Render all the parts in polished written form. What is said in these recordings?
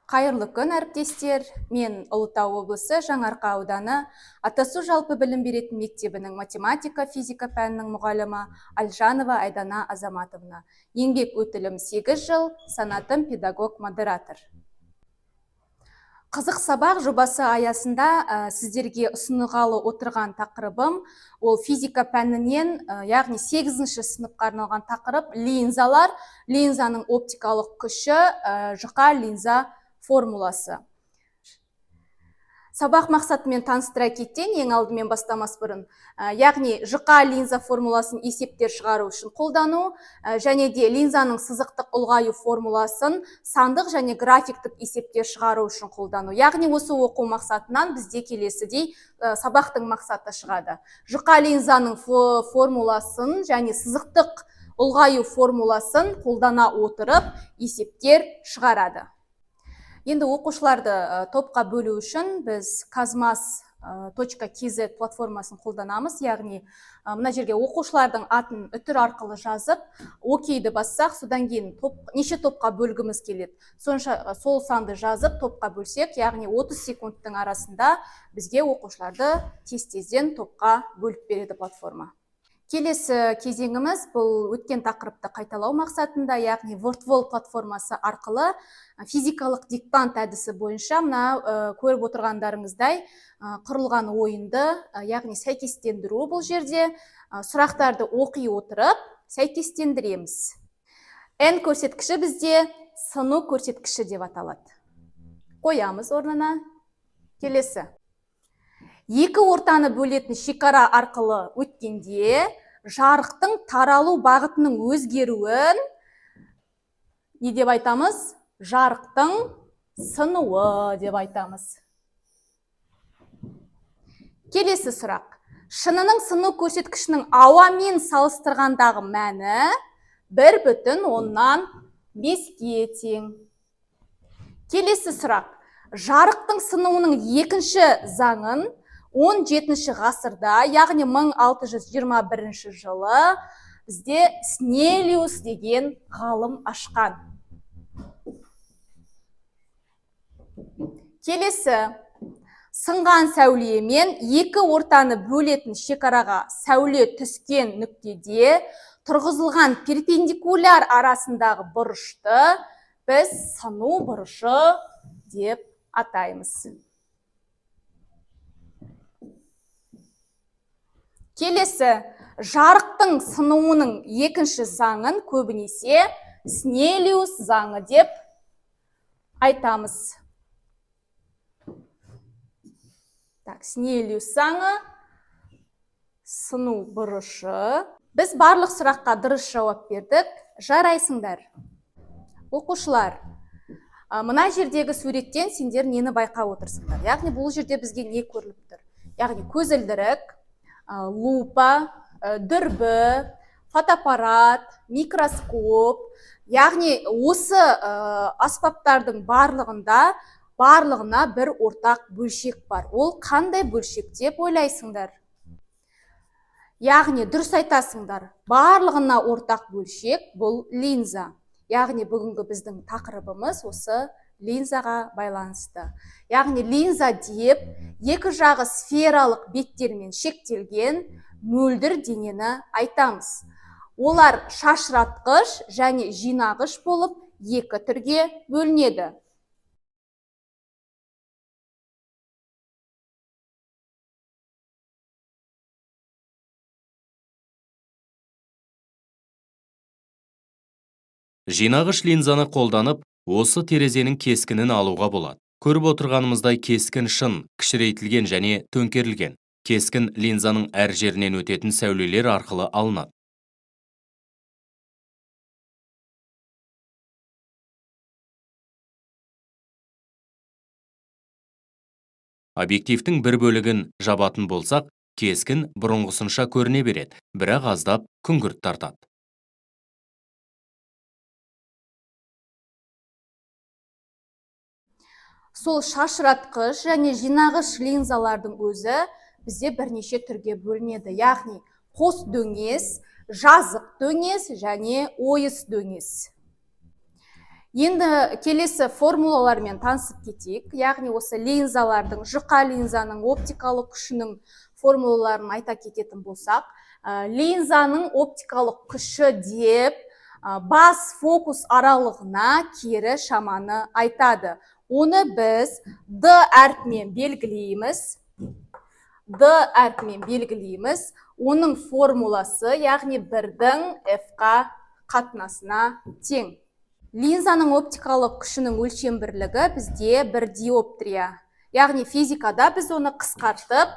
Қайырлы күн, әріптестер. Мен Ұлытау облысы Жаңарқа ауданы Атасу жалпы білім беретін мектебінің математика, физика пәнінің мұғалімі Альжанова Айдана Азаматовна. Еңбек өтілім 8 жыл, санатым педагог-модератор. Қызық сабақ жобасы аясында сіздерге ұсынылғалы отырған тақырыбым ол физика пәнінен, яғни 8-ші сыныпқа арналған тақырып линзалар, линзаның оптикалық күші, жұқа линза формуласы. Сабақ мақсатымен таныстыра кетейін, ең алдымен бастамас бұрын. Яғни жұқа линза формуласын есептер шығару үшін қолдану, және де линзаның сызықтық ұлғаю формуласын сандық және графиктік есептер шығару үшін қолдану. Яғни осы оқу мақсатынан бізде келесідей сабақтың мақсаты шығады. Жұқа линзаның формуласын және сызықтық ұлғаю формуласын қолдана отырып есептер шығарады. Енді оқушыларды топқа бөлу үшін біз kazmas.kz платформасын қолданамыз, яғни мына жерге оқушылардың атын үтір арқылы жазып, окейді бассақ, содан кейін неше топқа бөлгіміз келеді. Сол санды жазып топқа бөлсек, яғни 30 секундтың арасында бізге оқушыларды тез-тезден топқа бөліп береді платформа. Келесі кезеңіміз бұл өткен тақырыпты қайталау мақсатында, яғни WordWall платформасы арқылы физикалық диктант әдісі бойынша мына көріп отырғандарыңыздай құрылған ойынды, яғни сәйкестендіру бұл жерде сұрақтарды оқи отырып сәйкестендіреміз. N көрсеткіші бізде сыну көрсеткіші деп аталады. Қоямыз орнына. Келесі. Екі ортаны бөлетін шекара арқылы өткенде жарықтың таралу бағытының өзгеруін не деп айтамыз? Жарықтың сынуы деп айтамыз. Келесі сұрақ. Шынының сыну көрсеткішінің ауамен салыстырғандағы мәні 1,5-ге тең. Келесі сұрақ. Жарықтың сынуының екінші заңын 17-ші ғасырда, яғни 1621 жылы бізде Снелиус деген ғалым ашқан. Келесі, сынған сәулемен екі ортаны бөлетін шекараға сәуле түскен нүктеде тұрғызылған перпендикуляр арасындағы бұрышты біз сыну бұрышы деп атаймыз. Келесі, жарықтың сынуының екінші заңын көбінесе Снелиус заңы деп айтамыз. Снелиус заңы, сыну бұрышы. Біз барлық сұраққа дұрыс жауап бердік. Жарайсыңдар. Оқушылар, мына жердегі суреттен сендер нені байқап отырсыңдар? Яғни бұл жерде бізге не көріліп тұр? Яғни көзілдірік, лупа, дүрбі, фотоаппарат, микроскоп. Яғни осы аспаптардың барлығына бір ортақ бөлшек бар. Ол қандай бөлшек деп ойлайсыңдар? Яғни дұрыс айтасыңдар. Барлығына ортақ бөлшек бұл линза. Яғни бүгінгі біздің тақырыбымыз осы линзаға байланысты. Яғни линза деп екі жағы сфералық беттермен шектелген мөлдір денені айтамыз. Олар шашыратқыш және жинағыш болып екі түрге бөлінеді. Жинағыш линзаны қолданып, осы терезенің кескінін алуға болады. Көріп отырғанымыздай кескін шын, кішірейтілген және төңкерілген. Кескін линзаның әр жерінен өтетін сәулелер арқылы алынады. Объективтің бір бөлігін жабатын болсақ, кескін бұрынғысынша көріне береді, бірақ аздап күңгірт тартады. Сол шашыратқыш және жинағыш линзалардың өзі бізде бірнеше түрге бөлінеді. Яғни қос дөңес, жазық дөңес және ойыс дөңес. Енді келесі формулалармен танысып кетейік. Яғни осы линзалардың, жұқа линзаның оптикалық күшінің формулаларын айта кететін болсақ, линзаның оптикалық күші деп бас фокус аралығына кері шаманы айтады. Оны біз D әрпімен белгілейміз. Оның формуласы, яғни 1-дің F-қа қатынасына тең. Линзаның оптикалық күшінің өлшем бірлігі бізде 1 диоптрия. Яғни физикада біз оны қысқартып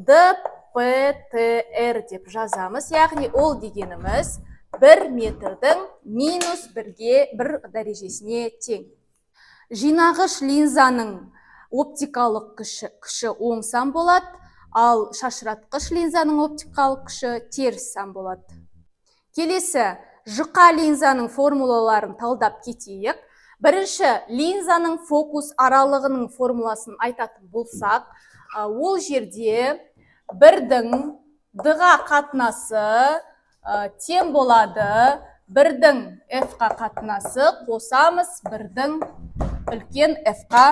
dPtr деп жазамыз. Яғни ол дегеніміз 1 метрдің минус 1 дәрежесіне тең. Жинағыш линзаның оптикалық күші оң сан болады, ал шашыратқыш линзаның оптикалық күші теріс сан болады. Келесі, жұқа линзаның формулаларын талдап кетейік. Бірінші, линзаның фокус аралығының формуласын айтатын болсақ, ол жерде 1-дің D-ға қатынасы тең болады 1-дің F-қа қатынасы, қосамыз 1-дің үлкен F-қа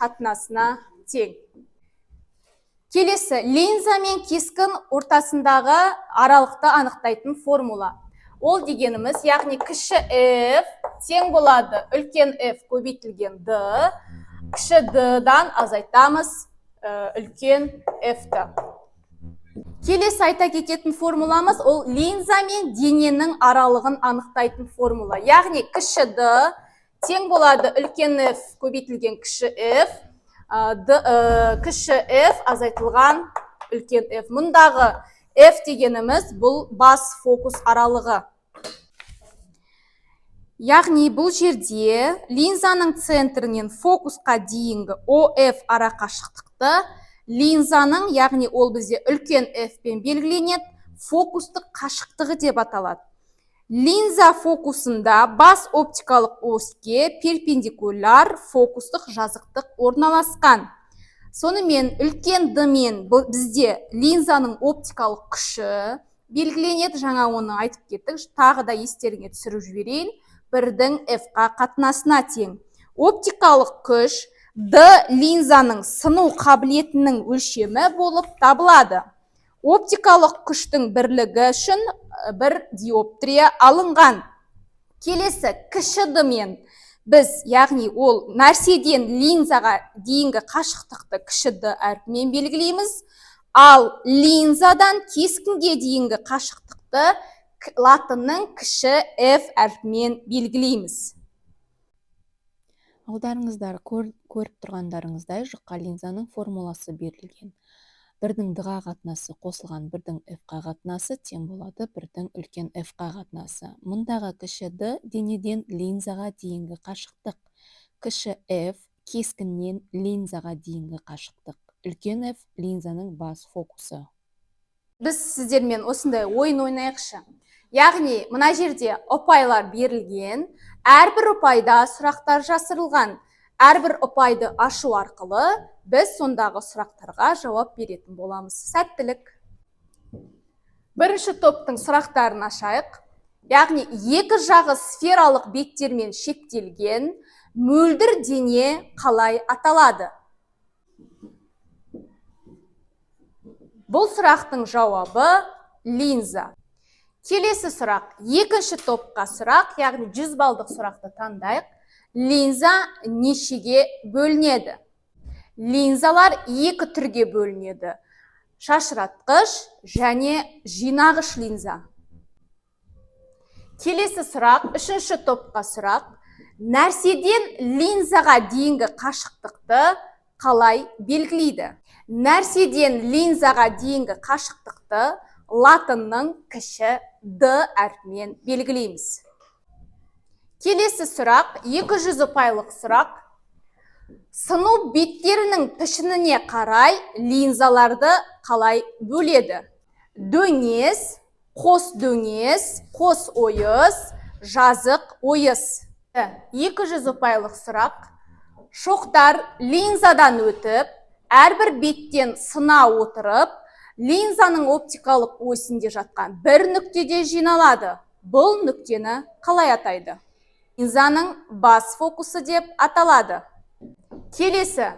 қатынасына тең. Келесі, линза мен кескін ортасындағы аралықты анықтайтын формула. Ол дегеніміз, яғни кіші F тең болады үлкен F көбейтілген D, кіші D-дан азайтамыз үлкен F-ті. Келесі айта кететін формуламыз, ол линза мен дененің аралығын анықтайтын формула. Яғни кіші D тең болады үлкен F көбейтілген кіші F, кіші F азайтылған үлкен F. Мұндағы F дегеніміз бұл бас фокус аралығы. Яғни бұл жерде линзаның центрінен фокусқа дейінгі OF арақашықтықты линзаның, яғни ол бізде үлкен F пен белгіленеді, фокустық қашықтығы деп аталады. Линза фокусында бас оптикалық оське перпендикуляр фокустық жазықтық орналасқан. Сонымен үлкен D мен бізде линзаның оптикалық күші белгіленеді. Жаңа оны айтып кеттік, тағы да естеріңе түсіріп жіберейін. 1-дің F-қа қатынасына тең. Оптикалық күш D линзаның сыну қабілетінің өлшемі болып табылады. Оптикалық күштің бірлігі үшін 1 диоптрия алынған. Келесі, кіші D мен біз, яғни ол нәрседен линзаға дейінгі қашықтықты кіші D әрпімен белгілейміз, ал линзадан кескінге дейінгі қашықтықты латынның кіші F әрпімен белгілейміз. Алдарыңыздар көріп тұрғандарыңыздай жұқа линзаның формуласы берілген. 1-дің D-ға қатынасы қосылған 1-дің F-қа қатынасы тең болады 1-дің үлкен F-қа қатынасы. Мұндағы кіші D денеден линзаға дейінгі қашықтық. Кіші F кескіннен линзаға дейінгі қашықтық. Үлкен F линзаның бас фокусы. Біз сіздермен осындай ойын ойнайықшы. Яғни, мына жерде ұпайлар берілген, әрбір ұпайда сұрақтар жасырылған. Әрбір ұпайды ашу арқылы біз сондағы сұрақтарға жауап беретін боламыз. Сәттілік. Бірінші топтың сұрақтарын ашайық. Яғни, екі жағы сфералық беттермен шектелген мөлдір дене қалай аталады? Бұл сұрақтың жауабы линза. Келесі сұрақ, екінші топқа сұрақ, яғни 100 балдық сұрақты таңдайық. Линза нешеге бөлінеді? Линзалар екі түрге бөлінеді. Шашыратқыш және жинағыш линза. Келесі сұрақ, үшінші топқа сұрақ. Нәрседен линзаға дейінгі қашықтықты қалай белгілейді? Нәрседен линзаға дейінгі қашықтықты латынның кіші D әрпімен белгілейміз. Келесі сұрақ, 200 ұпайлық сұрақ. Сыну беттерінің пішініне қарай линзаларды қалай бөледі? Дөңес, қос дөңес, қос ойыс, жазық ойыс. 200 ұпайлық сұрақ. Шоқтар линзадан өтіп, әрбір беттен сына отырып, линзаның оптикалық осінде жатқан бір нүктеде жиналады. Бұл нүктені қалай атайды? линзаның бас фокусы деп аталады. Келесі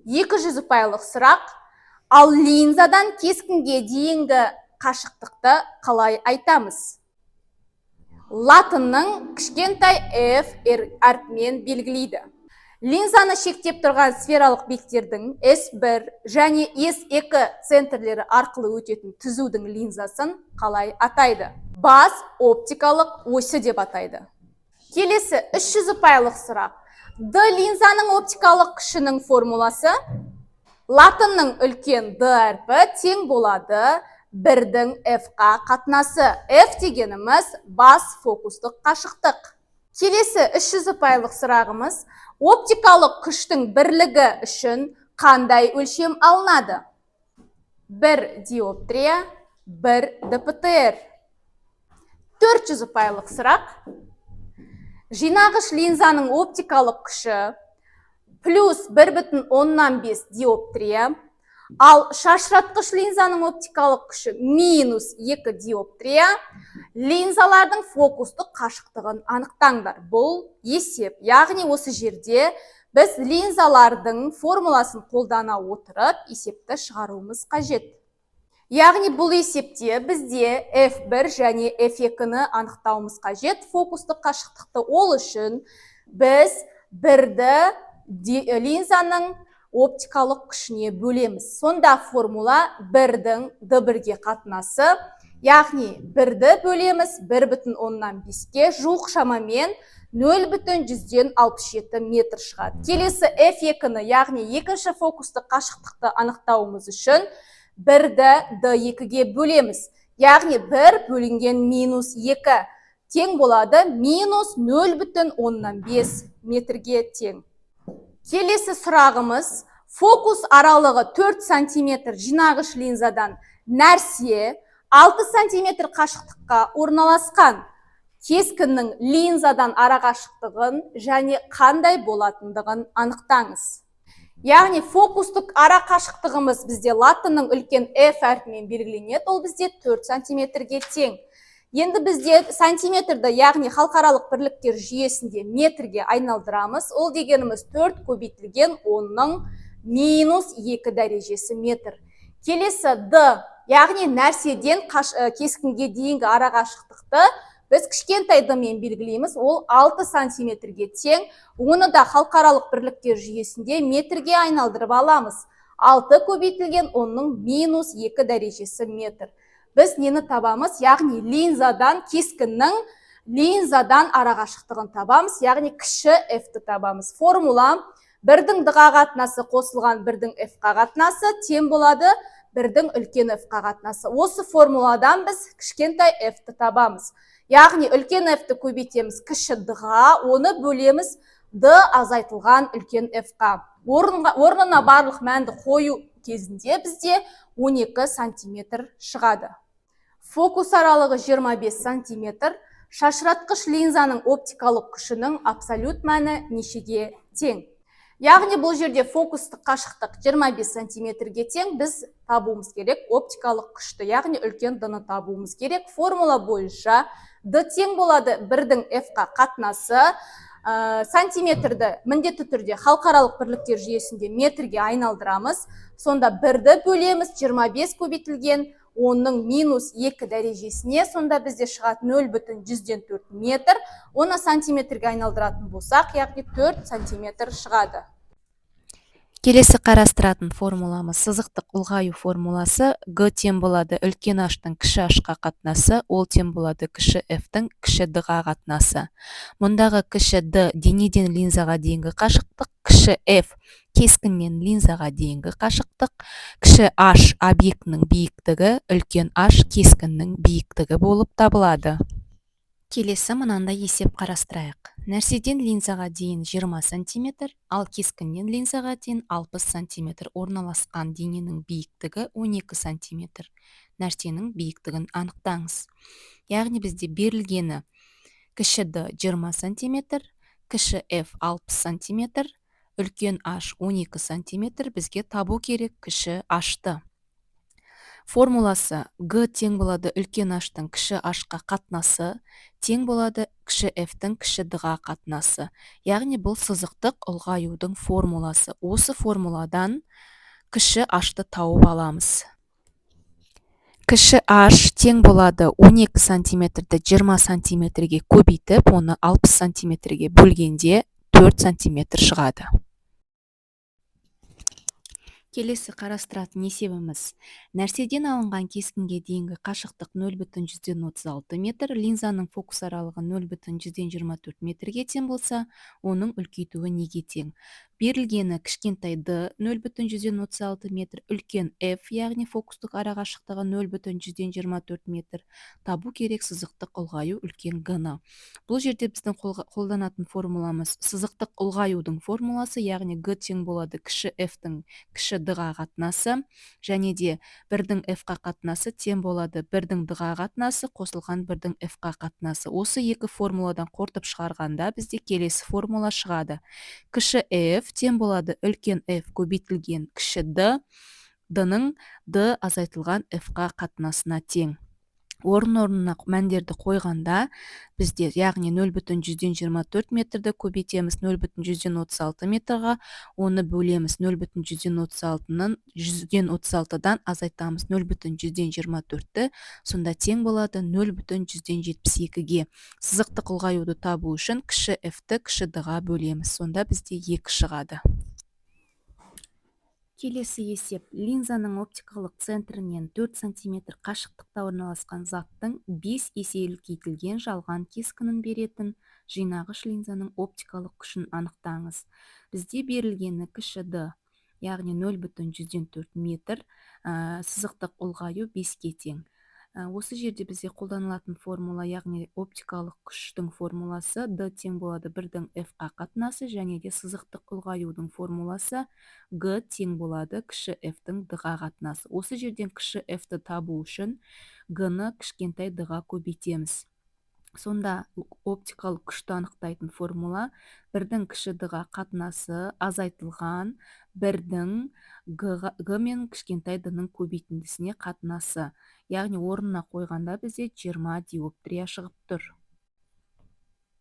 200 ұпайлық сұрақ. Ал линзадан кескінге дейінгі қашықтықты қалай айтамыз? Латынның кішкентай f әрпімен белгілейді. Линзаны шектеп тұрған сфералық беттердің S1 және S2 центрлері арқылы өтетін түзудің линзасын қалай атайды? Бас оптикалық осі деп атайды. Келесі 300 ұпайлық сұрақ. D линзаның оптикалық күшінің формуласы латынның үлкен D әрпі тең болады 1-дің F-қа қатынасы. F дегеніміз бас фокустық қашықтық. Келесі 300 ұпайлық сұрағымыз, оптикалық күштің бірлігі үшін қандай өлшем алынады? 1 диоптрия, 1 ДПТР. 400 ұпайлық сұрақ. Жинағыш линзаның оптикалық күші плюс 1,5 диоптрия, ал шашыратқыш линзаның оптикалық күші минус 2 диоптрия. Линзалардың фокустық қашықтығын анықтаңдар. Бұл есеп. Яғни осы жерде біз линзалардың формуласын қолдана отырып есепті шығаруымыз қажет. Яғни бұл есепте бізде F1 және F2-ні анықтауымыз қажет. Фокустық қашықтықты ол үшін біз 1-ді линзаның оптикалық күшіне бөлеміз. Сонда формула 1-дің D1-ге қатынасы, яғни 1-ді бөлеміз 1,5-ге, жуық шамамен 0,167 метр шығады. Келесі F2-ні, яғни екінші фокустық қашықтықты анықтауымыз үшін 1-ді D2-ге бөлеміз. Яғни 1 бөлінген минус 2 тең болады минус 0,5 метрге тең. Келесі сұрағымыз, фокус аралығы 4 см жинағыш линзадан нәрсе 6 см қашықтыққа орналасқан. Кескіннің линзадан арақашықтығын және қандай болатындығын анықтаңыз. Яғни фокустық арақашықтығымыз бізде латынның үлкен F әрпімен белгіленеді, ол бізде 4 см-ге тең. Енді бізде сантиметрді, яғни халықаралық бірліктер жүйесінде метрге айналдырамыз. Ол дегеніміз 4 көбейтілген 10-ның минус 2 дәрежесі метр. Келесі D, яғни нәрседен кескінге дейінгі арақашықтықты біз кішкентай D-мен белгілейміз, ол 6 сантиметрге тең. Оны да халықаралық бірліктер жүйесінде метрге айналдырып аламыз. 6 көбейтілген 10-ның минус 2 дәрежесі метр. Біз нені табамыз? Яғни линзадан, кескіннің линзадан арақашықтығын табамыз, яғни кіші F-ті табамыз. Формула 1-дің D-ға қатынасы қосылған 1-дің F-ға қатынасы тең болады 1-дің үлкен F-ға қатынасы. Осы формуладан біз кішкентай F-ті табамыз. Яғни үлкен F-ті көбейтеміз кіші D-ға, оны бөлеміз D азайтылған үлкен F-қа. Орнына барлық мәнді қою кезінде бізде 12 сантиметр шығады. Фокус аралығы 25 сантиметр. Шашыратқыш линзаның оптикалық күшінің абсолют мәні нешеге тең? Яғни бұл жерде фокустық қашықтық 25 сантиметрге тең, біз табуымыз керек оптикалық күшті, яғни үлкен D-ны табуымыз керек. Формула бойынша D тең болады 1-дің F-қа қатынасы, сантиметрді міндетті түрде халықаралық бірліктер жүйесінде метрге айналдырамыз. Сонда 1-ді бөлеміз 25 көбейтілген 10-ның минус 2 дәрежесіне, сонда бізде шығады 0,104 метр. Оны сантиметрге айналдыратын болсақ, яғни 4 сантиметр шығады. Келесі қарастыратын формуламыз сызықтық ұлғаю формуласы. G тең болады үлкен H-тың кіші H-қа қатынасы, ол тең болады кіші F-тің кіші D-ға қатынасы. Мұндағы кіші D денеден линзаға дейінгі қашықтық, кіші F кескіннен линзаға дейінгі қашықтық, кіші H объектінің биіктігі, үлкен H кескіннің биіктігі болып табылады. Келесі мынандай есеп қарастырайық. Нәрседен линзаға дейін 20 см, ал кескіннен линзаға дейін 60 см орналасқан дененің биіктігі 12 см. Нәрсенің биіктігін анықтаңыз. Яғни бізде берілгені кіші D 20 см, кіші F 60 см, үлкен H 12 см, бізге табу керек кіші H-ты. формуласы г тең болады үлкен h-тың кіші h-қа қатынасы тең болады кіші f-тің кіші d-ға қатынасы. Яғни бұл сызықтық ұлғаюдың формуласы. Осы формуладан кіші h-ты тауып аламыз. Кіші h тең болады 12 сантиметрді 20 сантиметрге көбейтіп, оны 60 сантиметрге бөлгенде 4 сантиметр шығады. Келесі қарастыратын есебіміз. Нәрседен алынған кескінге дейінгі қашықтық 0,36 метр, линзаның фокус аралығы 0,124 метрге тең болса, оның үлкейтуі неге тең? Берілгені кішкентай d 0,136 метр, үлкен f, яғни фокустық арақашықтығы 0,124 метр. Табу керек сызықтық ұлғаю үлкен g-ны. Бұл жерде біздің қолданатын формуламыз сызықтық ұлғаюдың формуласы, яғни g тең болады кіші f-тің кіші d-ға қатынасы, және де 1-дің f-ға қатынасы тең болады 1-дің d-ға қатынасы қосылған 1-дің f-ға қатынасы. Осы екі формуладан қорытып шығарғанда бізде келесі формула шығады. Кіші f тең болады үлкен f көбейтілген кіші d, d-ның d азайтылған f-ға қатынасына тең. Орын-орнына мәндерді қойғанда бізде яғни 0,124 метрді көбейтеміз 0,136 метрға, оны бөлеміз 0,136-дан азайтамыз 0,124-ті, сонда тең болады 0,172-ге. Сызықтық ұлғаюды табу үшін кіші f-ті кіші d-ға бөлеміз, сонда бізде 2 шығады. Келесі есеп. Линзаның оптикалық центрінен 4 см қашықтықта орналасқан заттың 5 есе үлкейтілген жалған кескінін беретін жинағыш линзаның оптикалық күшін анықтаңыз. Бізде берілгені кіші d, яғни 0,104 метр, сызықтық ұлғаю 5-ке тең. Осы жерде бізде қолданылатын формула, яғни оптикалық күштің формуласы d тең болады 1-дің f-ға қатынасы, және де сызықтық ұлғаюдың формуласы g тең болады кіші f-тің d-ға қатынасы. Осы жерден кіші f-ті табу үшін g-ны кішкентай d-ға көбейтеміз. Сонда оптикалық күшті анықтайтын формула 1-дің кіші d-ға қатынасы азайтылған 1-дің g мен кішкентай d-ның көбейтіндісіне қатынасы. Яғни орнына қойғанда бізде 20 диоптрия шығып тұр.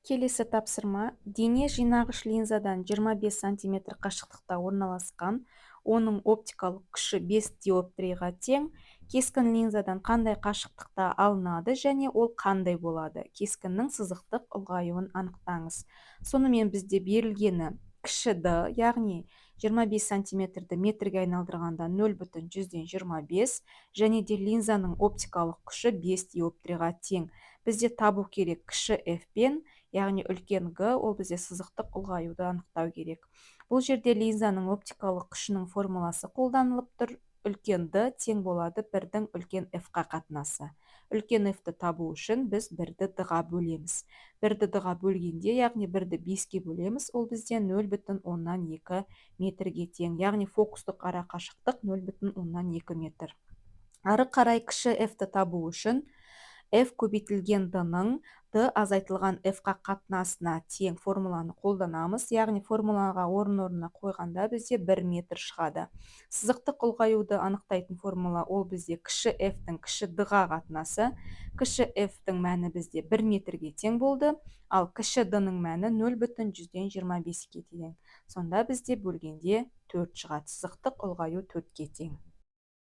Келесі тапсырма. Дене жинағыш линзадан 25 см қашықтықта орналасқан, оның оптикалық күші 5 диоптрияға тең. Кескін линзадан қандай қашықтықта алынады және ол қандай болады? Кескіннің сызықтық ұлғаюын анықтаңыз. Сонымен бізде берілгені кіші d, яғни 25 сантиметрді метрге айналдырғанда 0,125, және де линзаның оптикалық күші 5 диоптрияға тең. Бізде табу керек кіші f пен, яғни үлкен g, ол бізде сызықтық ұлғаюды анықтау керек. Бұл жерде линзаның оптикалық күшінің формуласы қолданылып тұр. Үлкен d тең болады 1-дің үлкен f-ға қатынасы. Үлкен f-ті табу үшін біз 1-ді d-ға бөлеміз. 1-ді d-ға бөлгенде, яғни 1-ді 5-ке бөлеміз, ол бізде 0,2 метрге тең. Яғни фокустық арақашықтық 0,2 метр. Ары қарай кіші f-ті табу үшін f көбейтілген d-ның d азайтылған f-қа қатынасына тең формуланы қолданамыз. Яғни формулаға орын-орнына қойғанда бізде 1 метр шығады. Сызықтық ұлғаюды анықтайтын формула ол бізде кіші f-тің кіші d-ға қатынасы. Кіші f-тің мәні бізде 1 метрге тең болды, ал кіші d-ның мәні 0,125-ге тең. Сонда бізде бөлгенде 4 шығады. Сызықтық ұлғаю 4-ке тең.